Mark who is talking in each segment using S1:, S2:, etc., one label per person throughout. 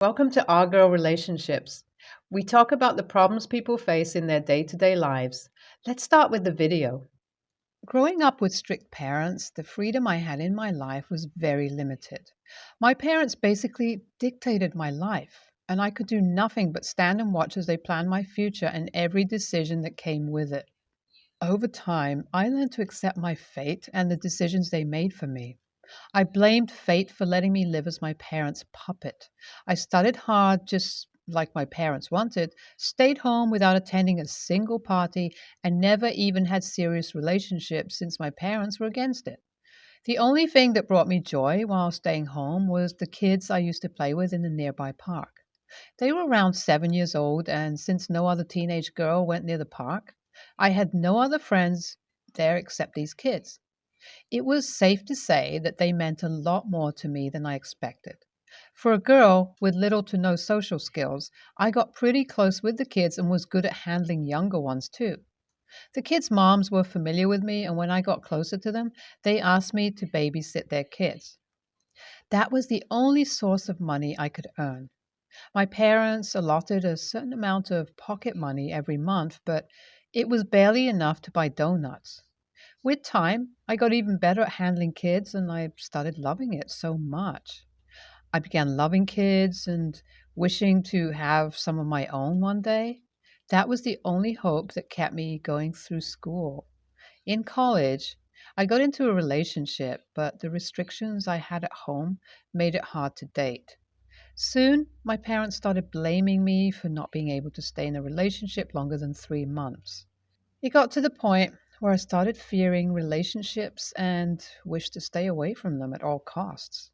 S1: Welcome to Our Girl Relationships. We talk about the problems people face in their day to day lives. Let's start with the video. Growing up with strict parents, the freedom I had in my life was very limited. My parents basically dictated my life, and I could do nothing but stand and watch as they planned my future and every decision that came with it. Over time, I learned to accept my fate and the decisions they made for me. I blamed fate for letting me live as my parents' puppet. I studied hard, just like my parents wanted, stayed home without attending a single party, and never even had serious relationships since my parents were against it. The only thing that brought me joy while staying home was the kids I used to play with in the nearby park. They were around 7 years old, and since no other teenage girl went near the park, I had no other friends there except these kids. It was safe to say that they meant a lot more to me than I expected. For a girl with little to no social skills, I got pretty close with the kids and was good at handling younger ones too. The kids' moms were familiar with me, and when I got closer to them, they asked me to babysit their kids. That was the only source of money I could earn. My parents allotted a certain amount of pocket money every month, but it was barely enough to buy donuts. With time, I got even better at handling kids and I started loving it so much. I began loving kids and wishing to have some of my own one day. That was the only hope that kept me going through school. In college, I got into a relationship, but the restrictions I had at home made it hard to date. Soon, my parents started blaming me for not being able to stay in a relationship longer than 3 months. It got to the point where I started fearing relationships and wished to stay away from them at all costs.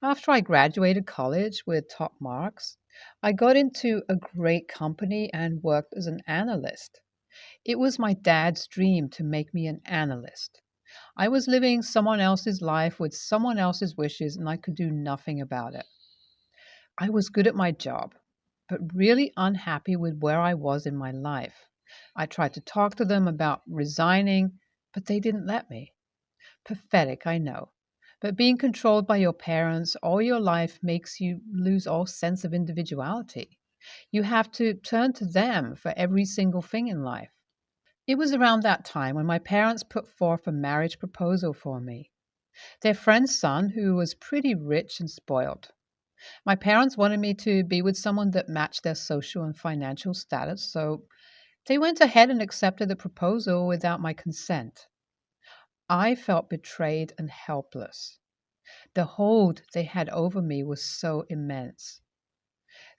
S1: After I graduated college with top marks, I got into a great company and worked as an analyst. It was my dad's dream to make me an analyst. I was living someone else's life with someone else's wishes, and I could do nothing about it. I was good at my job, but really unhappy with where I was in my life. I tried to talk to them about resigning, but they didn't let me. Pathetic, I know. But being controlled by your parents all your life makes you lose all sense of individuality. You have to turn to them for every single thing in life. It was around that time when my parents put forth a marriage proposal for me. Their friend's son, who was pretty rich and spoiled. My parents wanted me to be with someone that matched their social and financial status, so they went ahead and accepted the proposal without my consent. I felt betrayed and helpless. The hold they had over me was so immense.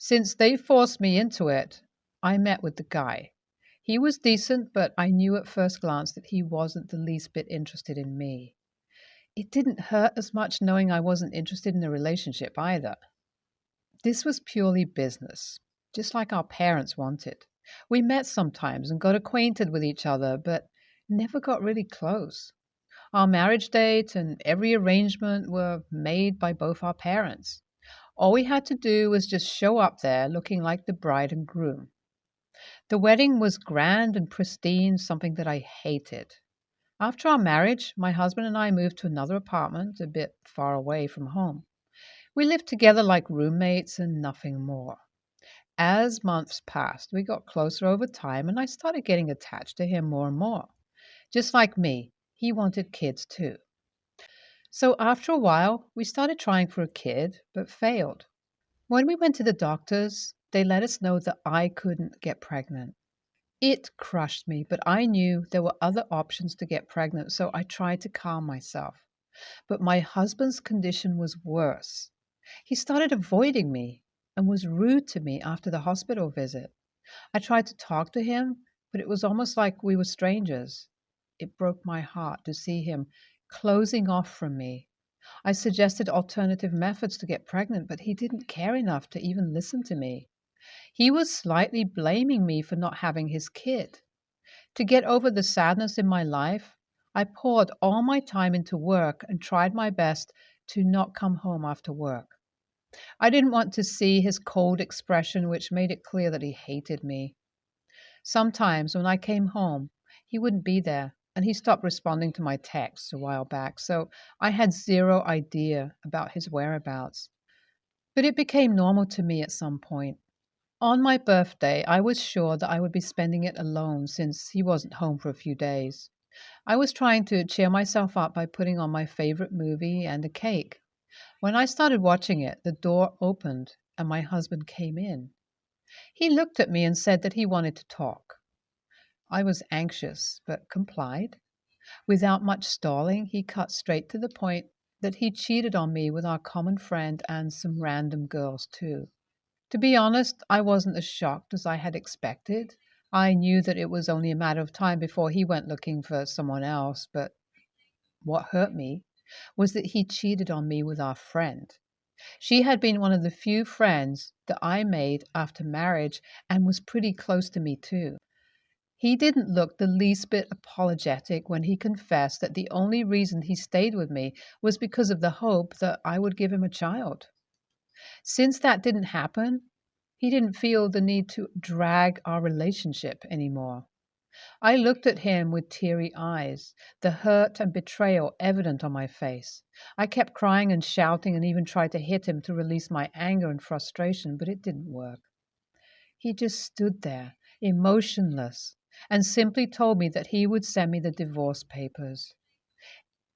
S1: Since they forced me into it, I met with the guy. He was decent, but I knew at first glance that he wasn't the least bit interested in me. It didn't hurt as much knowing I wasn't interested in a relationship either. This was purely business, just like our parents wanted. We met sometimes and got acquainted with each other, but never got really close. Our marriage date and every arrangement were made by both our parents. All we had to do was just show up there looking like the bride and groom. The wedding was grand and pristine, something that I hated. After our marriage, my husband and I moved to another apartment a bit far away from home. We lived together like roommates and nothing more. As months passed, we got closer over time, and I started getting attached to him more and more. Just like me, he wanted kids too. So after a while, we started trying for a kid, but failed. When we went to the doctors, they let us know that I couldn't get pregnant. It crushed me, but I knew there were other options to get pregnant, so I tried to calm myself. But my husband's condition was worse. He started avoiding me and was rude to me after the hospital visit. I tried to talk to him, but it was almost like we were strangers. It broke my heart to see him closing off from me. I suggested alternative methods to get pregnant, but he didn't care enough to even listen to me. He was slightly blaming me for not having his kid. To get over the sadness in my life, I poured all my time into work and tried my best to not come home after work. I didn't want to see his cold expression, which made it clear that he hated me. Sometimes when I came home, he wouldn't be there, and he stopped responding to my texts a while back, so I had zero idea about his whereabouts. But it became normal to me at some point. On my birthday, I was sure that I would be spending it alone since he wasn't home for a few days. I was trying to cheer myself up by putting on my favorite movie and a cake. When I started watching it, the door opened and my husband came in. He looked at me and said that he wanted to talk. I was anxious, but complied. Without much stalling, he cut straight to the point that he cheated on me with our common friend and some random girls, too. To be honest, I wasn't as shocked as I had expected. I knew that it was only a matter of time before he went looking for someone else, but what hurt me was that he cheated on me with our friend. She had been one of the few friends that I made after marriage and was pretty close to me, too. He didn't look the least bit apologetic when he confessed that the only reason he stayed with me was because of the hope that I would give him a child. Since that didn't happen, he didn't feel the need to drag our relationship anymore. I looked at him with teary eyes, the hurt and betrayal evident on my face. I kept crying and shouting and even tried to hit him to release my anger and frustration, but it didn't work. He just stood there, emotionless, and simply told me that he would send me the divorce papers.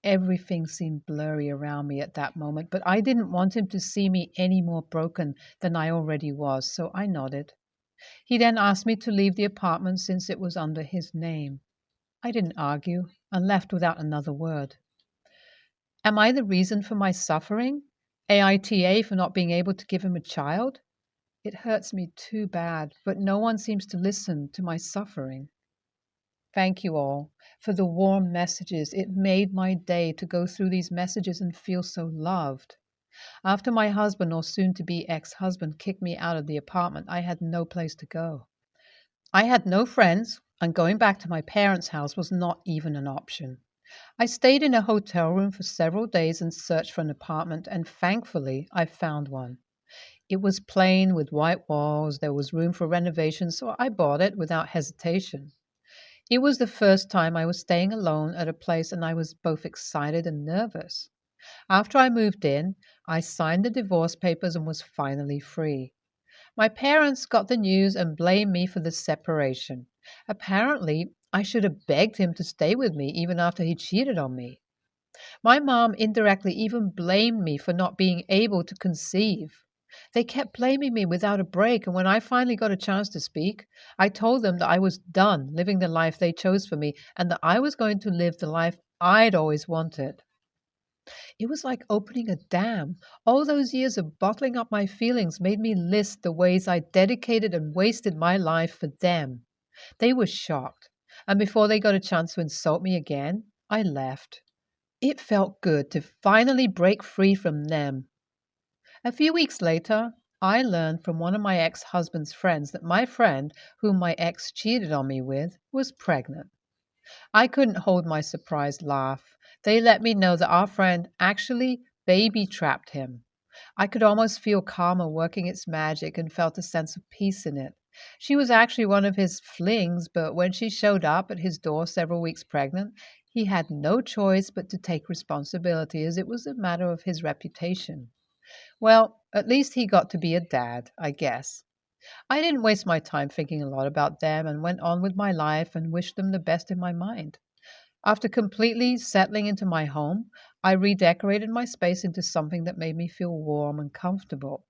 S1: Everything seemed blurry around me at that moment, but I didn't want him to see me any more broken than I already was, so I nodded. He then asked me to leave the apartment since it was under his name. I didn't argue and left without another word. Am I the reason for my suffering? AITA for not being able to give him a child? It hurts me too bad, but no one seems to listen to my suffering. Thank you all for the warm messages. It made my day to go through these messages and feel so loved. After my husband, or soon to be ex husband, kicked me out of the apartment, I had no place to go. I had no friends, and going back to my parents' house was not even an option. I stayed in a hotel room for several days and searched for an apartment, and thankfully I found one. It was plain with white walls. There was room for renovation, so I bought it without hesitation. It was the first time I was staying alone at a place, and I was both excited and nervous. After I moved in, I signed the divorce papers and was finally free. My parents got the news and blamed me for the separation. Apparently, I should have begged him to stay with me even after he cheated on me. My mom indirectly even blamed me for not being able to conceive. They kept blaming me without a break, and when I finally got a chance to speak, I told them that I was done living the life they chose for me and that I was going to live the life I'd always wanted. It was like opening a dam. All those years of bottling up my feelings made me list the ways I dedicated and wasted my life for them. They were shocked, and before they got a chance to insult me again, I left. It felt good to finally break free from them. A few weeks later, I learned from one of my ex-husband's friends that my friend, whom my ex cheated on me with, was pregnant. I couldn't hold my surprised laugh. They let me know that our friend actually baby-trapped him. I could almost feel karma working its magic and felt a sense of peace in it. She was actually one of his flings, but when she showed up at his door several weeks pregnant, he had no choice but to take responsibility, as it was a matter of his reputation. Well, at least he got to be a dad, I guess. I didn't waste my time thinking a lot about them and went on with my life and wished them the best in my mind. After completely settling into my home, I redecorated my space into something that made me feel warm and comfortable.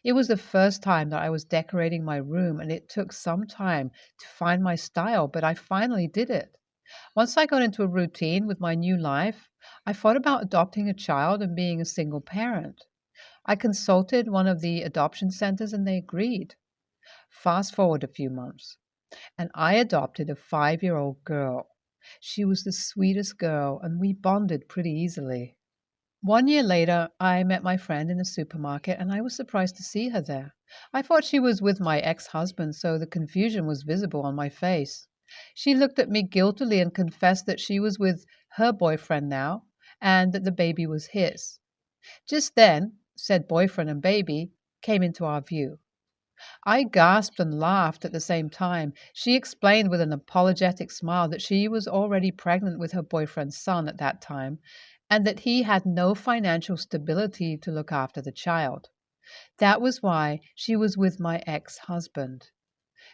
S1: It was the first time that I was decorating my room, and it took some time to find my style, but I finally did it. Once I got into a routine with my new life, I thought about adopting a child and being a single parent. I consulted one of the adoption centers and they agreed. Fast forward a few months, and I adopted a 5-year-old girl. She was the sweetest girl, and we bonded pretty easily. 1 year later, I met my friend in a supermarket, and I was surprised to see her there. I thought she was with my ex-husband, so the confusion was visible on my face. She looked at me guiltily and confessed that she was with her boyfriend now, and that the baby was his. Just then, said boyfriend and baby came into our view. I gasped and laughed at the same time. She explained with an apologetic smile that she was already pregnant with her boyfriend's son at that time, and that he had no financial stability to look after the child. That was why she was with my ex-husband.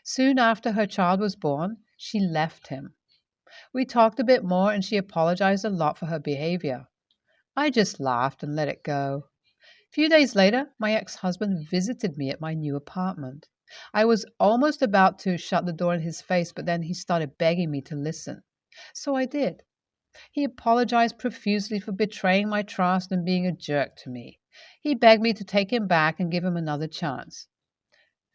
S1: Soon after her child was born, she left him. We talked a bit more and she apologized a lot for her behavior. I just laughed and let it go. A few days later, my ex-husband visited me at my new apartment. I was almost about to shut the door in his face, but then he started begging me to listen. So I did. He apologized profusely for betraying my trust and being a jerk to me. He begged me to take him back and give him another chance.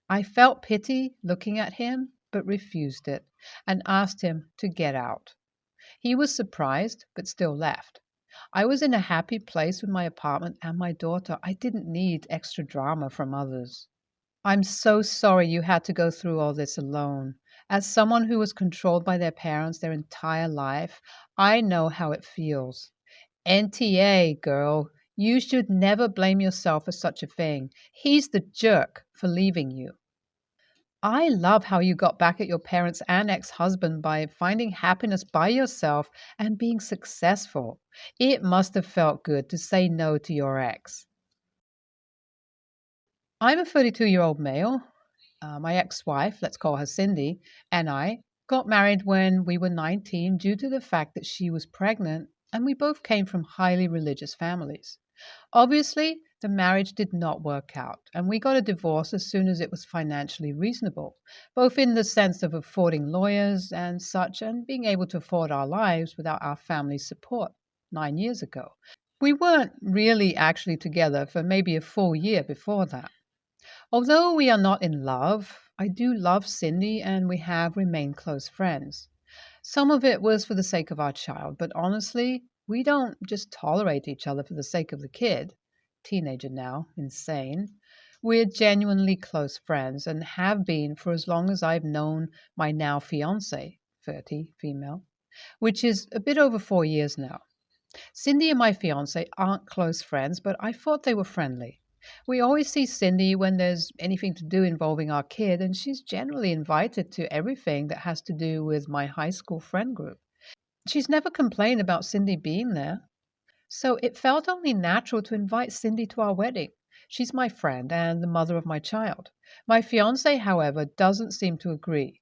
S1: I felt pity looking at him, but refused it and asked him to get out. He was surprised, but still left. I was in a happy place with my apartment and my daughter. I didn't need extra drama from others. I'm so sorry you had to go through all this alone. As someone who was controlled by their parents their entire life, I know how it feels. NTA, girl, you should never blame yourself for such a thing. He's the jerk for leaving you. I love how you got back at your parents and ex-husband by finding happiness by yourself and being successful. It must have felt good to say no to your ex. I'm a 32-year-old male. My ex-wife, let's call her Cindy, and I got married when we were 19 due to the fact that she was pregnant and we both came from highly religious families. Obviously, the marriage did not work out, and we got a divorce as soon as it was financially reasonable, both in the sense of affording lawyers and such, and being able to afford our lives without our family's support 9 years ago. We weren't really actually together for maybe a full year before that. Although we are not in love, I do love Cindy, and we have remained close friends. Some of it was for the sake of our child, but honestly, we don't just tolerate each other for the sake of the kid. Teenager now, insane. We're genuinely close friends and have been for as long as I've known my now fiance, 30, female, which is a bit over 4 years now. Cindy and my fiance aren't close friends, but I thought they were friendly. We always see Cindy when there's anything to do involving our kid, and she's generally invited to everything that has to do with my high school friend group. She's never complained about Cindy being there. So it felt only natural to invite Cindy to our wedding. She's my friend and the mother of my child. My fiance, however, doesn't seem to agree.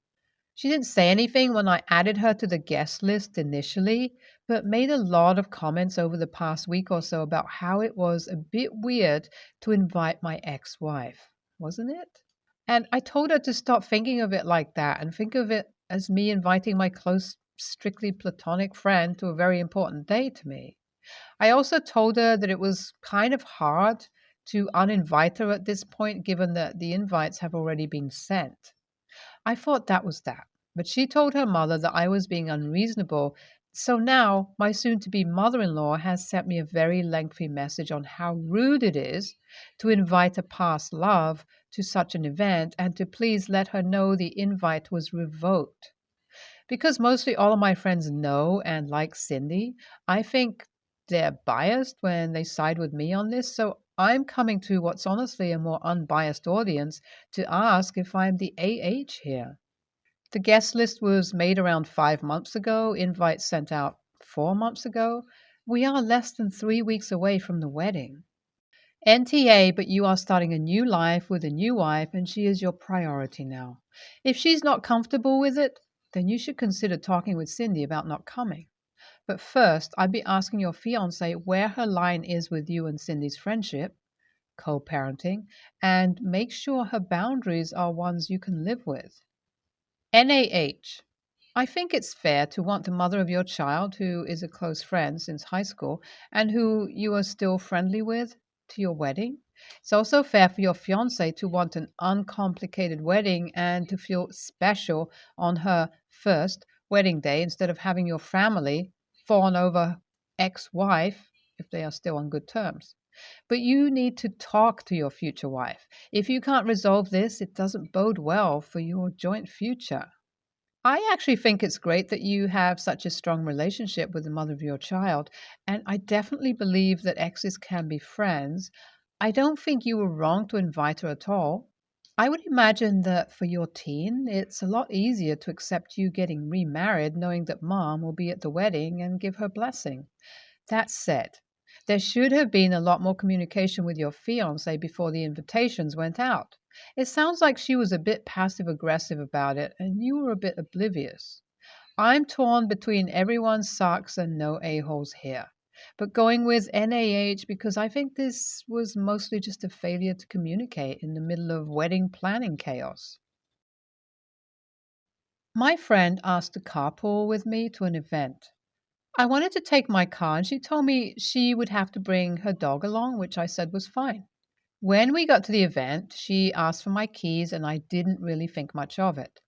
S1: She didn't say anything when I added her to the guest list initially, but made a lot of comments over the past week or so about how it was a bit weird to invite my ex-wife, wasn't it? And I told her to stop thinking of it like that and think of it as me inviting my close, strictly platonic friend to a very important day to me. I also told her that it was kind of hard to uninvite her at this point, given that the invites have already been sent. I thought that was that, but she told her mother that I was being unreasonable. So now my soon to be mother in law has sent me a very lengthy message on how rude it is to invite a past love to such an event and to please let her know the invite was revoked. Because mostly all of my friends know and like Cindy, I think they're biased when they side with me on this. So I'm coming to what's honestly a more unbiased audience to ask if I'm the AH here. The guest list was made around 5 months ago, invites sent out 4 months ago. We are less than 3 weeks away from the wedding. NTA, but you are starting a new life with a new wife, and she is your priority now. If she's not comfortable with it, then you should consider talking with Cindy about not coming. But first, I'd be asking your fiance where her line is with you and Cindy's friendship, co parenting, and make sure her boundaries are ones you can live with. NAH. I think it's fair to want the mother of your child, who is a close friend since high school and who you are still friendly with, to your wedding. It's also fair for your fiance to want an uncomplicated wedding and to feel special on her first wedding day instead of having your family fawn over ex-wife if they are still on good terms. But you need to talk to your future wife. If you can't resolve this, it doesn't bode well for your joint future. I actually think it's great that you have such a strong relationship with the mother of your child, and I definitely believe that exes can be friends. I don't think you were wrong to invite her at all. I would imagine that for your teen, it's a lot easier to accept you getting remarried knowing that mom will be at the wedding and give her blessing. That said, There should have been a lot more communication with your fiance before the invitations went out. It sounds like she was a bit passive aggressive about it and you were a bit oblivious. I'm torn between everyone sucks and no a-holes here, but going with NaH because I think this was mostly just a failure to communicate in the middle of wedding planning chaos. My friend asked to carpool with me to an event. I wanted to take my car, and she told me she would have to bring her dog along, which I said was fine. When we got to the event, she asked for my keys, and I didn't really think much of it.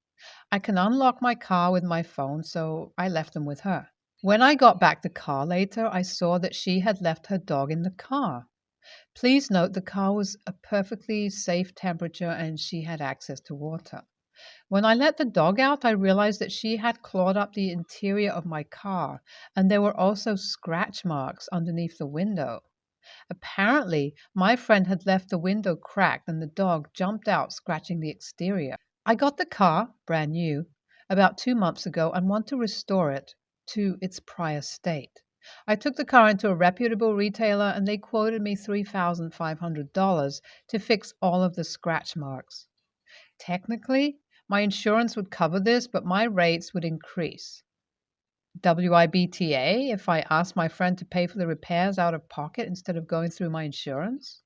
S1: I can unlock my car with my phone, so I left them with her. When I got back the car later, I saw that she had left her dog in the car. Please note the car was a perfectly safe temperature and she had access to water. When I let the dog out, I realized that she had clawed up the interior of my car, and there were also scratch marks underneath the window. Apparently, my friend had left the window cracked and the dog jumped out, scratching the exterior. I got the car, brand new, about 2 months ago and want to restore it to its prior state. I took the car into a reputable retailer and they quoted me $3,500 to fix all of the scratch marks. Technically, my insurance would cover this, but my rates would increase. WIBTA if I asked my friend to pay for the repairs out of pocket instead of going through my insurance?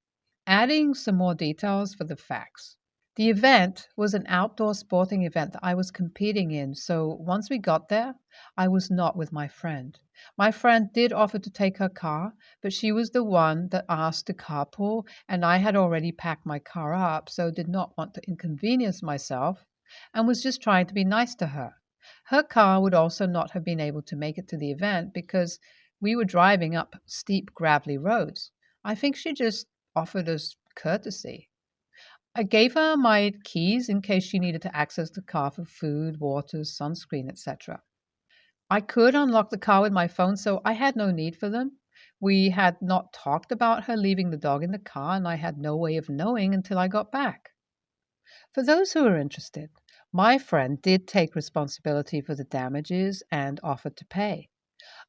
S1: Adding some more details for the facts. The event was an outdoor sporting event that I was competing in, so once we got there, I was not with my friend. My friend did offer to take her car, but she was the one that asked to carpool, and I had already packed my car up, so did not want to inconvenience myself, and was just trying to be nice to her. Her car would also not have been able to make it to the event because we were driving up steep, gravelly roads. I think she just offered us courtesy. I gave her my keys in case she needed to access the car for food, water, sunscreen, etc. I could unlock the car with my phone, so I had no need for them. We had not talked about her leaving the dog in the car, and I had no way of knowing until I got back. For those who are interested, my friend did take responsibility for the damages and offered to pay.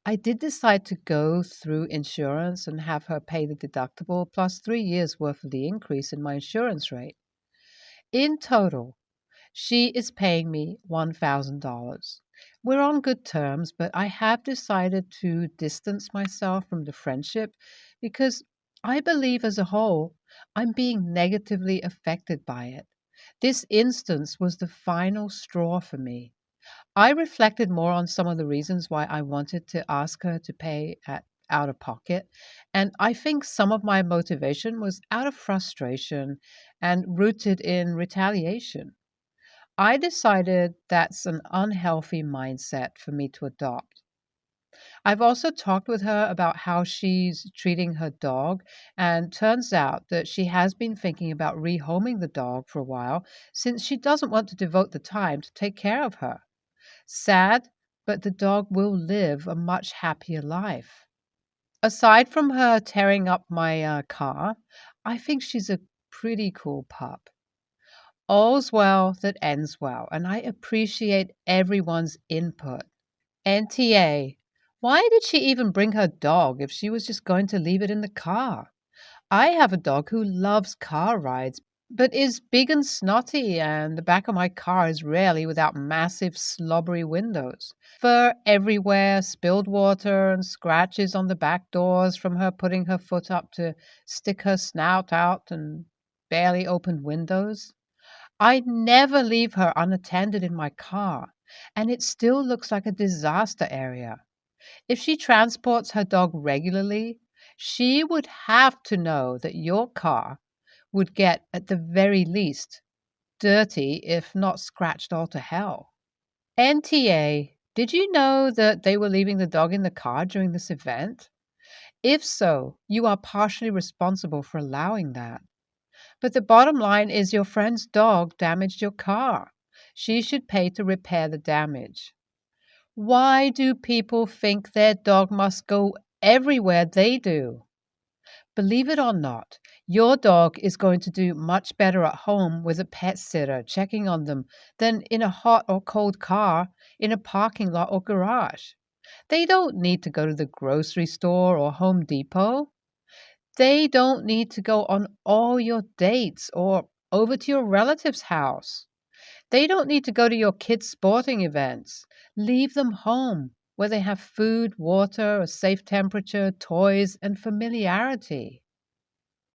S1: I did decide to go through insurance and have her pay the deductible plus 3 years worth of the increase in my insurance rate. In total, she is paying me $1,000. We're on good terms, but I have decided to distance myself from the friendship because I believe as a whole I'm being negatively affected by it. This instance was the final straw for me. I reflected more on some of the reasons why I wanted to ask her to pay out of pocket, and I think some of my motivation was out of frustration and rooted in retaliation. I decided that's an unhealthy mindset for me to adopt. I've also talked with her about how she's treating her dog, and turns out that she has been thinking about rehoming the dog for a while since she doesn't want to devote the time to take care of her. Sad, but the dog will live a much happier life. Aside from her tearing up my car, I think she's a pretty cool pup. All's well that ends well, and I appreciate everyone's input. NTA, why did she even bring her dog if she was just going to leave it in the car? I have a dog who loves car rides, but is big and snotty, and the back of my car is rarely without massive, slobbery windows. Fur everywhere, spilled water, and scratches on the back doors from her putting her foot up to stick her snout out, and barely opened windows. I never leave her unattended in my car, and it still looks like a disaster area. If she transports her dog regularly, she would have to know that your car would get, at the very least, dirty, if not scratched all to hell. NTA, did you know that they were leaving the dog in the car during this event? If so, you are partially responsible for allowing that. But the bottom line is your friend's dog damaged your car. She should pay to repair the damage. Why do people think their dog must go everywhere they do? Believe it or not, your dog is going to do much better at home with a pet sitter checking on them than in a hot or cold car, in a parking lot or garage. They don't need to go to the grocery store or Home Depot. They don't need to go on all your dates or over to your relative's house. They don't need to go to your kids' sporting events. Leave them home where they have food, water, a safe temperature, toys, and familiarity.